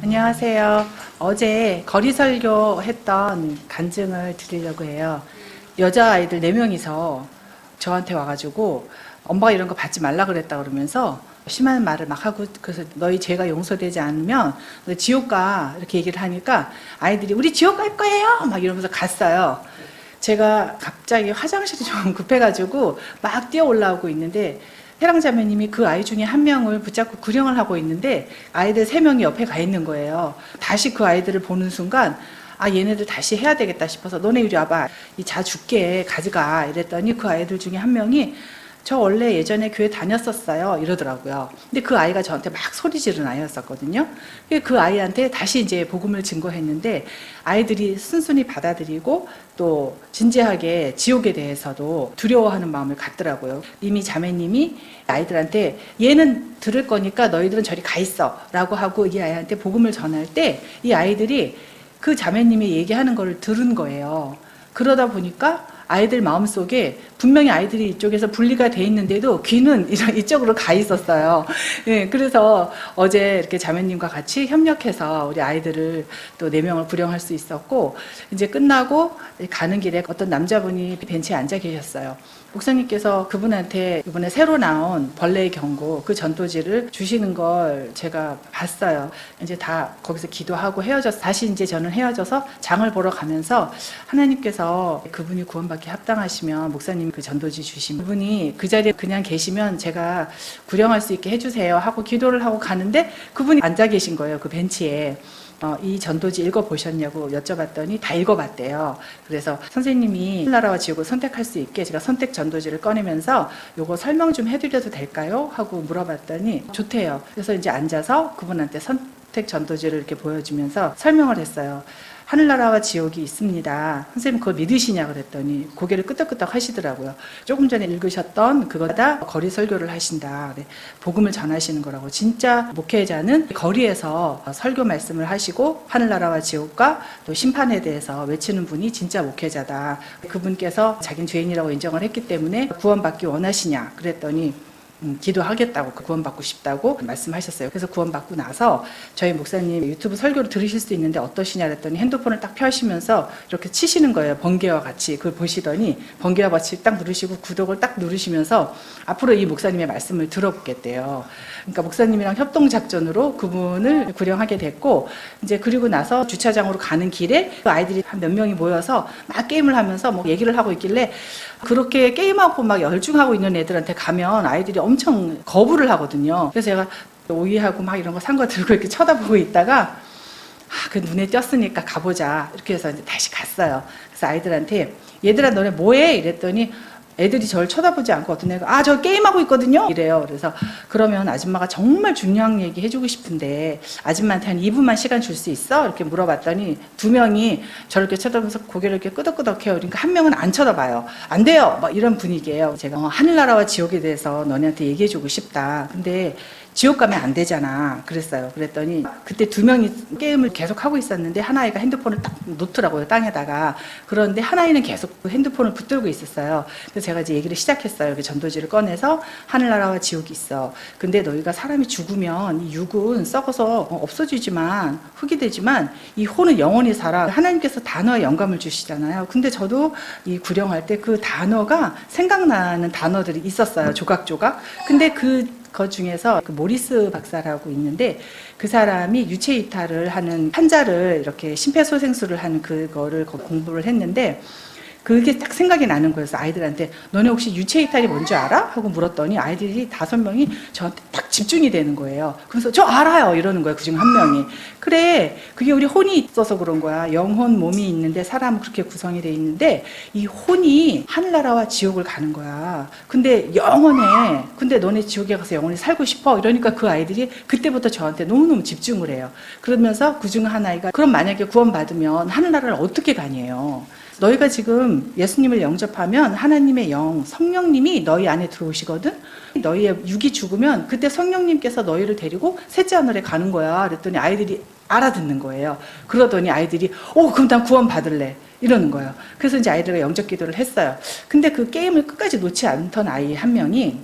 안녕하세요. 어제 거리 설교 했던 간증을 드리려고 해요. 여자아이들 4명이서 저한테 와가지고 엄마가 이런 거 받지 말라 그랬다 그러면서 심한 말을 막 하고, 그래서 너희 죄가 용서되지 않으면 너 지옥 가 이렇게 얘기를 하니까 아이들이 우리 지옥 갈 거예요 막 이러면서 갔어요. 제가 갑자기 화장실이 좀 급해가지고 막 뛰어 올라오고 있는데 해랑자매님이 그 아이 중에 한 명을 붙잡고 구령을 하고 있는데 아이들 3명이 옆에 가 있는 거예요. 다시 그 아이들을 보는 순간 아, 얘네들 다시 해야 되겠다 싶어서 너네 이리 와봐, 이 자 줄게 가져가 이랬더니 그 아이들 중에 한 명이 저 원래 예전에 교회 다녔었어요 이러더라고요. 근데 그 아이가 저한테 막 소리 지르는 아이였었거든요. 그 아이한테 다시 이제 복음을 증거했는데 아이들이 순순히 받아들이고 또 진지하게 지옥에 대해서도 두려워하는 마음을 갖더라고요. 이미 자매님이 아이들한테 얘는 들을 거니까 너희들은 저리 가 있어 라고 하고 이 아이한테 복음을 전할 때 이 아이들이 그 자매님이 얘기하는 거를 들은 거예요. 그러다 보니까 아이들 마음속에 분명히 아이들이 이쪽에서 분리가 돼 있는데도 귀는 이쪽으로 가 있었어요. 네, 그래서 어제 이렇게 자매님과 같이 협력해서 우리 아이들을 또 4명을 구령할 수 있었고, 이제 끝나고 가는 길에 어떤 남자분이 벤치에 앉아 계셨어요. 목사님께서 그분한테 이번에 새로 나온 벌레의 경고 그 전도지를 주시는 걸 제가 봤어요. 이제 다 거기서 기도하고 헤어져서 다시 이제 저는 헤어져서 장을 보러 가면서 하나님께서 그분이 구원받기 합당하시면 목사님 그 전도지 주시면 그분이 그 자리에 그냥 계시면 제가 구령할 수 있게 해주세요 하고 기도를 하고 가는데 그분이 앉아 계신 거예요. 그 벤치에. 이 전도지 읽어보셨냐고 여쭤봤더니 다 읽어봤대요. 그래서 선생님이 하늘나라와 지옥을 선택할 수 있게 제가 선택 전도지를 꺼내면서 요거 설명 좀 해드려도 될까요? 하고 물어봤더니 좋대요. 그래서 이제 앉아서 그분한테 선택 전도지를 이렇게 보여주면서 설명을 했어요. 하늘나라와 지옥이 있습니다. 선생님 그거 믿으시냐 그랬더니 고개를 끄덕끄덕 하시더라고요. 조금 전에 읽으셨던 그거다 거리 설교를 하신다. 복음을 전하시는 거라고. 진짜 목회자는 거리에서 설교 말씀을 하시고 하늘나라와 지옥과 또 심판에 대해서 외치는 분이 진짜 목회자다. 그분께서 자기는 죄인이라고 인정을 했기 때문에 구원받기 원하시냐 그랬더니 기도하겠다고, 구원받고 싶다고 말씀하셨어요. 그래서 구원받고 나서 저희 목사님 유튜브 설교를 들으실 수 있는데 어떠시냐 그랬더니 핸드폰을 딱 펴시면서 이렇게 치시는 거예요. 번개와 같이. 그걸 보시더니 번개와 같이 딱 누르시고 구독을 딱 누르시면서 앞으로 이 목사님의 말씀을 들어보겠대요. 그러니까 목사님이랑 협동작전으로 그분을 구령하게 됐고, 이제 그리고 나서 주차장으로 가는 길에 그 아이들이 한 몇 명이 모여서 막 게임을 하면서 뭐 얘기를 하고 있길래 그렇게 게임하고 막 열중하고 있는 애들한테 가면 아이들이 엄청 거부를 하거든요. 그래서 제가 오이하고 막 이런 거 산 거 들고 이렇게 쳐다보고 있다가 그 눈에 띄었으니까 가보자 이렇게 해서 이제 다시 갔어요. 그래서 아이들한테 얘들아 너네 뭐해? 이랬더니 애들이 저를 쳐다보지 않고 어떤 애가 저 게임하고 있거든요 이래요. 그래서 그러면 아줌마가 정말 중요한 얘기 해주고 싶은데 아줌마한테 한 2분만 시간 줄 수 있어? 이렇게 물어봤더니 2명이 저렇게 쳐다보면서 고개를 이렇게 끄덕끄덕해요. 그러니까 한 명은 안 쳐다봐요. 안 돼요 막 이런 분위기예요. 제가 하늘나라와 지옥에 대해서 너네한테 얘기해주고 싶다. 근데 지옥 가면 안 되잖아 그랬어요. 그랬더니 그때 2명이 게임을 계속 하고 있었는데 하나이가 핸드폰을 딱 놓더라고요, 땅에다가. 그런데 하나이는 계속 핸드폰을 붙들고 있었어요. 그래서 제가 이제 얘기를 시작했어요. 이렇게 전도지를 꺼내서 하늘나라와 지옥이 있어. 근데 너희가 사람이 죽으면 이 육은 썩어서 없어지지만 흙이 되지만 이 혼은 영원히 살아. 하나님께서 단어에 영감을 주시잖아요. 근데 저도 이 구령할 때 그 단어가 생각나는 단어들이 있었어요, 조각조각. 근데 그 중에서 그 모리스 박사라고 있는데 그 사람이 유체 이탈을 하는 환자를 이렇게 심폐소생술을 하는 그거를 공부를 했는데 그게 딱 생각이 나는 거였어. 아이들한테 너네 혹시 유체 이탈이 뭔지 알아? 하고 물었더니 아이들이 5명이 저한테 딱 집중이 되는 거예요. 그래서 저 알아요 이러는 거예요. 그중 한 명이. 그래 그게 우리 혼이 있어서 그런 거야. 영혼 몸이 있는데 사람은 그렇게 구성이 돼 있는데 이 혼이 하늘나라와 지옥을 가는 거야. 근데 영원해. 근데 너네 지옥에 가서 영원히 살고 싶어? 이러니까 그 아이들이 그때부터 저한테 너무너무 집중을 해요. 그러면서 그중 하나가 그럼 만약에 구원받으면 하늘나라를 어떻게 가니에요? 너희가 지금 예수님을 영접하면 하나님의 영, 성령님이 너희 안에 들어오시거든? 너희의 육이 죽으면 그때 성령님께서 너희를 데리고 셋째 하늘에 가는 거야. 그랬더니 아이들이 알아듣는 거예요. 그러더니 아이들이 그럼 난 구원 받을래. 이러는 거예요. 그래서 이제 아이들과 영접 기도를 했어요. 근데 그 게임을 끝까지 놓지 않던 아이 한 명이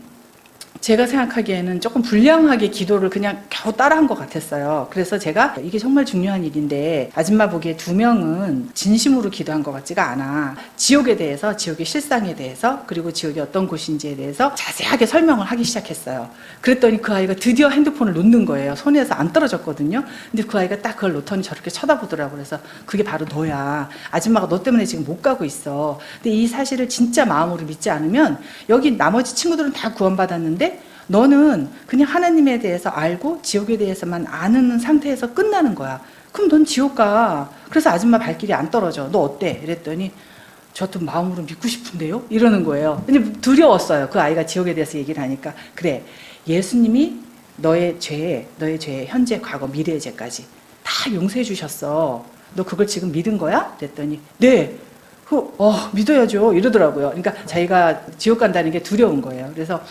제가 생각하기에는 조금 불량하게 기도를 그냥 겨우 따라한 것 같았어요. 그래서 제가 이게 정말 중요한 일인데 아줌마 보기에 2명은 진심으로 기도한 것 같지가 않아. 지옥에 대해서, 지옥의 실상에 대해서, 그리고 지옥이 어떤 곳인지에 대해서 자세하게 설명을 하기 시작했어요. 그랬더니 그 아이가 드디어 핸드폰을 놓는 거예요. 손에서 안 떨어졌거든요. 근데 그 아이가 딱 그걸 놓더니 저렇게 쳐다보더라고요. 그래서 그게 바로 너야. 아줌마가 너 때문에 지금 못 가고 있어. 근데 이 사실을 진짜 마음으로 믿지 않으면 여기 나머지 친구들은 다 구원받았는데 너는 그냥 하나님에 대해서 알고 지옥에 대해서만 아는 상태에서 끝나는 거야. 그럼 넌 지옥 가. 그래서 아줌마 발길이 안 떨어져. 너 어때? 이랬더니 저도 마음으로 믿고 싶은데요? 이러는 거예요. 근데 두려웠어요. 그 아이가 지옥에 대해서 얘기를 하니까. 그래, 예수님이 너의 죄, 현재, 과거, 미래의 죄까지 다 용서해 주셨어. 너 그걸 지금 믿은 거야? 그랬더니 네. 믿어야죠. 이러더라고요. 그러니까 자기가 지옥 간다는 게 두려운 거예요. 그래서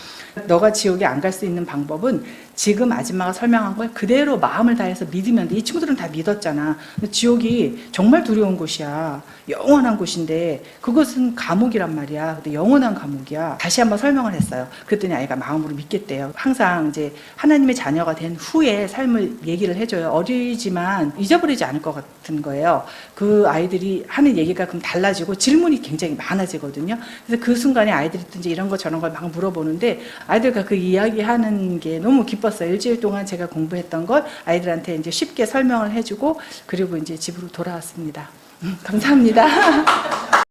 너가 지옥에 안 갈 수 있는 방법은 지금 아줌마가 설명한 걸 그대로 마음을 다해서 믿으면 돼. 이 친구들은 다 믿었잖아. 근데 지옥이 정말 두려운 곳이야. 영원한 곳인데 그것은 감옥이란 말이야. 근데 영원한 감옥이야. 다시 한번 설명을 했어요. 그랬더니 아이가 마음으로 믿겠대요. 항상 이제 하나님의 자녀가 된 후에 삶을 얘기를 해줘요. 어리지만 잊어버리지 않을 것 같은 거예요. 그 아이들이 하는 얘기가 그럼 달라지고 질문이 굉장히 많아지거든요. 그래서 그 순간에 아이들이 이제 이런 거 저런 걸 막 물어보는데 아이들과 그 이야기하는 게 너무 기뻤어요. 일주일 동안 제가 공부했던 걸 아이들한테 이제 쉽게 설명을 해주고 그리고 이제 집으로 돌아왔습니다. 감사합니다.